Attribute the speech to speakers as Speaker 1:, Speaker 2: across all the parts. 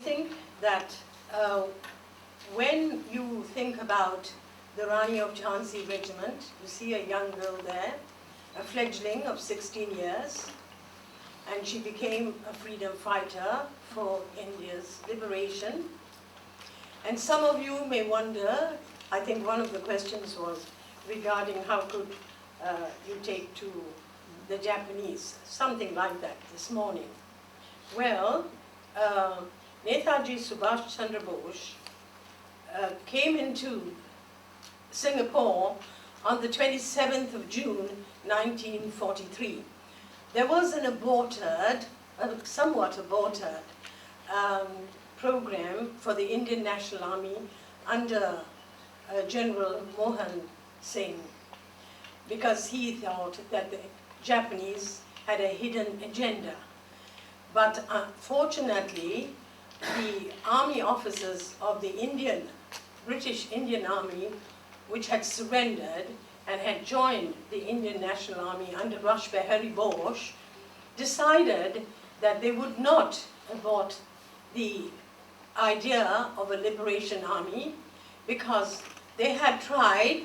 Speaker 1: think that when you think about the Rani of Jhansi Regiment, you see a young girl there, a fledgling of 16 years, and she became a freedom fighter for India's liberation. And some of you may wonder, I think one of the questions was regarding how could you take to the Japanese, something like that this morning. Well, Netaji Subhas Chandra Bose came into Singapore on the 27th of June, 1943. There was an aborted, somewhat aborted, program for the Indian National Army under General Mohan Singh, because he thought that the Japanese had a hidden agenda. But fortunately, the army officers of the British Indian Army, which had surrendered and had joined the Indian National Army under Rasammah Bhupalan, decided that they would not abort the idea of a liberation army, because they had tried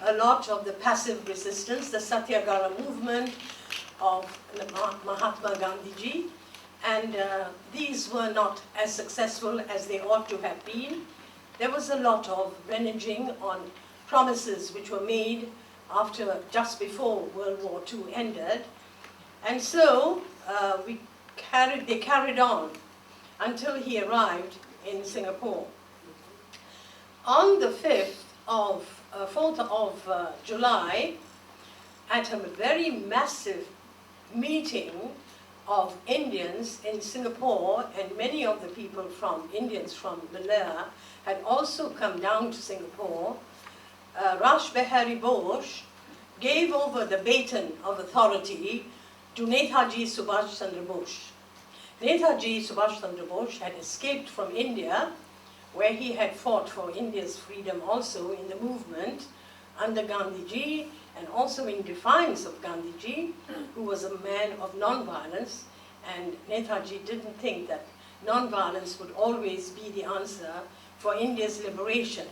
Speaker 1: a lot of the passive resistance, the satyagraha movement of Mahatma Gandhi, and these were not as successful as they ought to have been. There was a lot of reneging on promises which were made just before World War II ended. And so they carried on until he arrived in Singapore. On the 4th of July, at a very massive meeting of Indians in Singapore, and many of the Indians from Malaya had also come down to Singapore, Rasammah Bhupalan gave over the baton of authority to Netaji Subhas Chandra Bose. Netaji Subhas Chandra Bose had escaped from India, where he had fought for India's freedom also in the movement under Gandhi, and also in defiance of Gandhi, who was a man of non-violence, and Netaji didn't think that non-violence would always be the answer for India's liberation.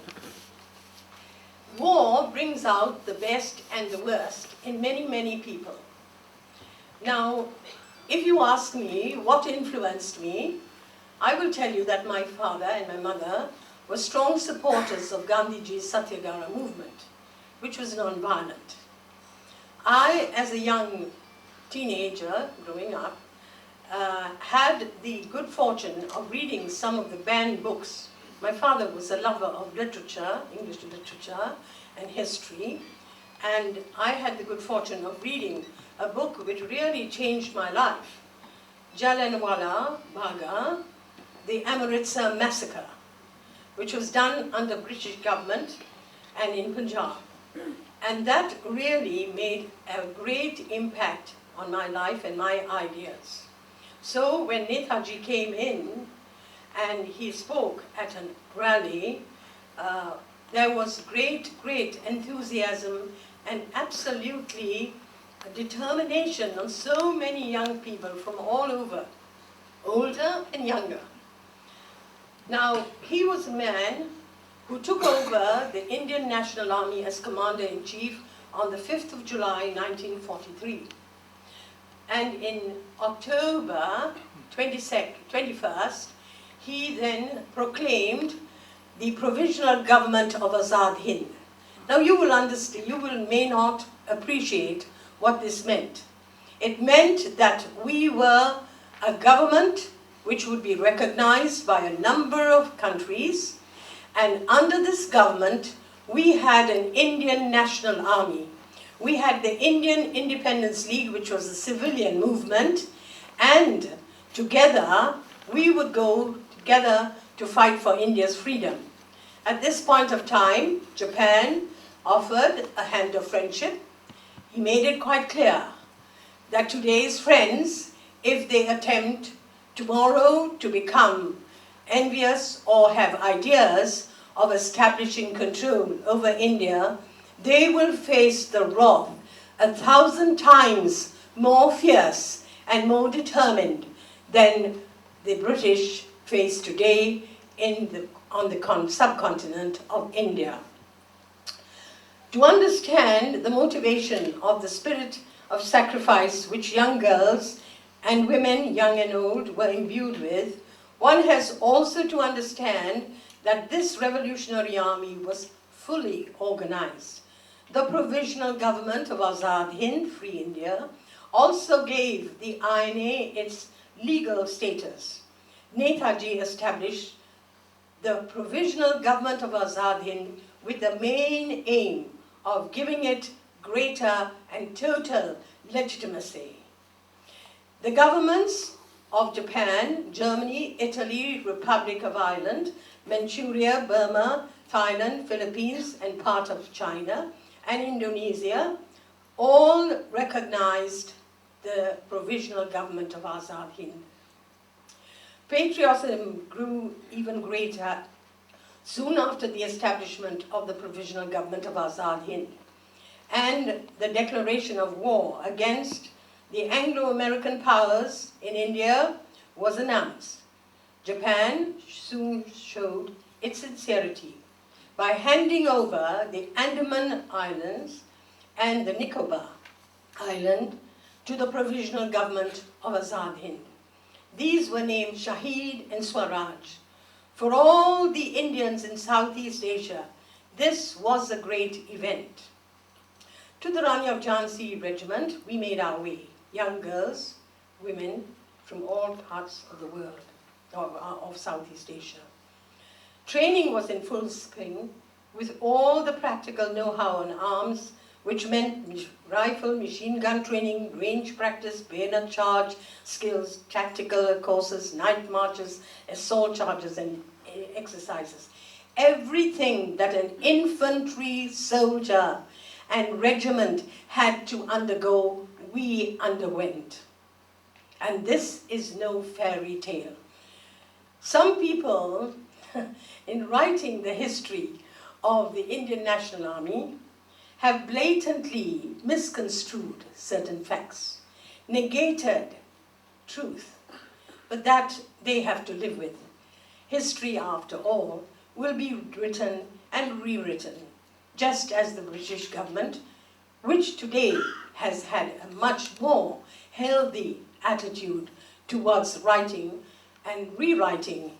Speaker 1: War brings out the best and the worst in many, many people. Now, if you ask me what influenced me, I will tell you that my father and my mother were strong supporters of Gandhiji's satyagraha movement, which was non-violent. I, as a young teenager growing up, had the good fortune of reading some of the banned books. My father was a lover of literature, English literature and history, and I had the good fortune of reading a book which really changed my life, Jallianwala Bagh, the Amritsar massacre, which was done under British government and in Punjab. And that really made a great impact on my life and my ideas. So when Netaji came in and he spoke at a rally, there was great enthusiasm and absolutely determination on so many young people from all over, older and younger. Now, he was a man who took over the Indian National Army as Commander-in-Chief on the 5th of July, 1943. And in October 21st, he then proclaimed the Provisional Government of Azad Hind. Now you will understand, may not appreciate what this meant. It meant that we were a government which would be recognized by a number of countries, and under this government, we had an Indian National Army. We had the Indian Independence League, which was a civilian movement, and together, we would go together to fight for India's freedom. At this point of time, Japan offered a hand of friendship. He made it quite clear that today's friends, if they attempt tomorrow to become envious or have ideas of establishing control over India, they will face the wrath 1,000 times more fierce and more determined than the British face today on the subcontinent of India. To understand the motivation of the spirit of sacrifice which young girls and women, young and old, were imbued with, one has also to understand that this revolutionary army was fully organized. The provisional government of Azad Hind, Free India, also gave the INA its legal status. Netaji established the provisional government of Azad Hind with the main aim of giving it greater and total legitimacy. The governments of Japan, Germany, Italy, Republic of Ireland, Manchuria, Burma, Thailand, Philippines, and part of China, and Indonesia, all recognized the provisional government of Azad Hind. Patriotism grew even greater soon after the establishment of the provisional government of Azad Hind and the declaration of war against the Anglo-American powers in India was announced. Japan soon showed its sincerity by handing over the Andaman Islands and the Nicobar Island to the provisional government of Azad Hind. These were named Shahid and Swaraj. For all the Indians in Southeast Asia, this was a great event. To the Rani of Jhansi regiment, we made our way, young girls, women from all parts of the world, of Southeast Asia. Training was in full swing with all the practical know-how on arms, which meant rifle, machine gun training, range practice, bayonet charge skills, tactical courses, night marches, assault charges, and exercises. Everything that an infantry soldier and regiment had to undergo, we underwent. And this is no fairy tale. Some people, in writing the history of the Indian National Army, have blatantly misconstrued certain facts, negated truth, but that they have to live with. History, after all, will be written and rewritten, just as the British government, which today has had a much more healthy attitude towards writing and rewriting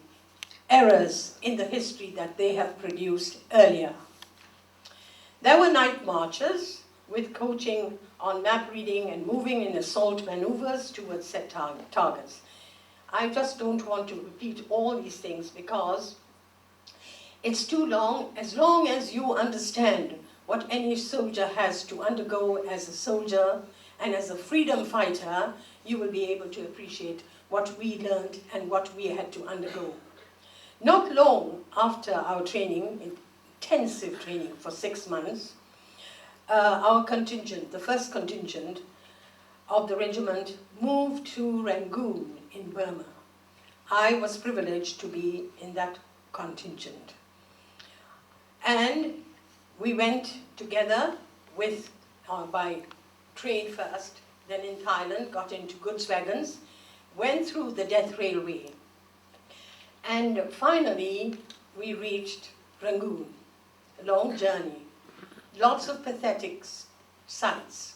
Speaker 1: errors in the history that they have produced earlier. There were night marches with coaching on map reading and moving in assault maneuvers towards set targets. I just don't want to repeat all these things because it's too long. As long as you understand what any soldier has to undergo as a soldier and as a freedom fighter, you will be able to appreciate what we learned and what we had to undergo. Not long after our training, intensive training for 6 months, our contingent, the first contingent of the regiment, moved to Rangoon in Burma. I was privileged to be in that contingent. And we went together with, by train first, then in Thailand, got into goods wagons, went through the death railway. And finally, we reached Rangoon. A long journey, lots of pathetic sights.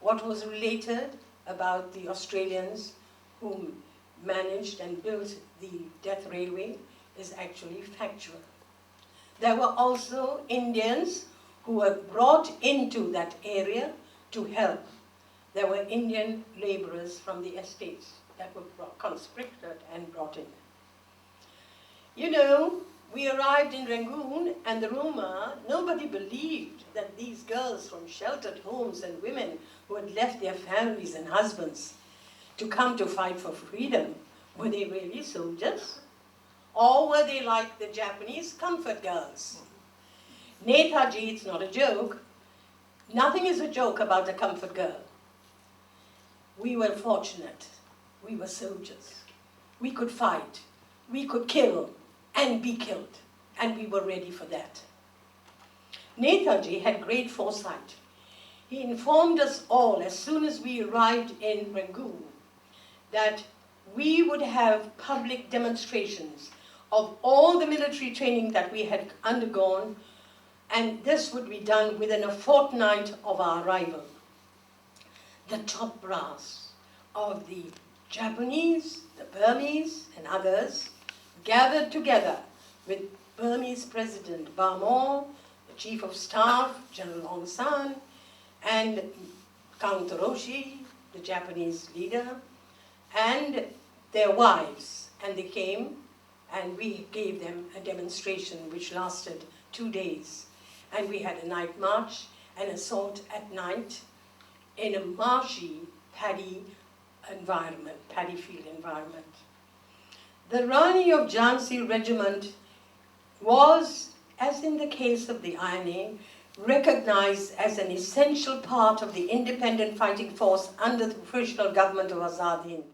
Speaker 1: What was related about the Australians who managed and built the death railway is actually factual. There were also Indians who were brought into that area to help. There were Indian laborers from the estates that were conscripted and brought in. You know, we arrived in Rangoon, and the rumor, nobody believed that these girls from sheltered homes and women who had left their families and husbands to come to fight for freedom, were they really soldiers? Or were they like the Japanese comfort girls? Netaji, it's not a joke. Nothing is a joke about the comfort girl. We were fortunate. We were soldiers. We could fight. We could kill and be killed, and we were ready for that. Netaji had great foresight. He informed us all as soon as we arrived in Rangoon that we would have public demonstrations of all the military training that we had undergone, and this would be done within a fortnight of our arrival. The top brass of the Japanese, the Burmese, and others gathered together with Burmese President Barmore, the Chief of Staff, General Aung San, and Count Roshi, the Japanese leader, and their wives. And they came, and we gave them a demonstration which lasted 2 days. And we had a night march, an assault at night in a marshy paddy environment, paddy field environment. The Rani of Jhansi Regiment was, as in the case of the INA, recognized as an essential part of the independent fighting force under the provisional government of Azad Hind.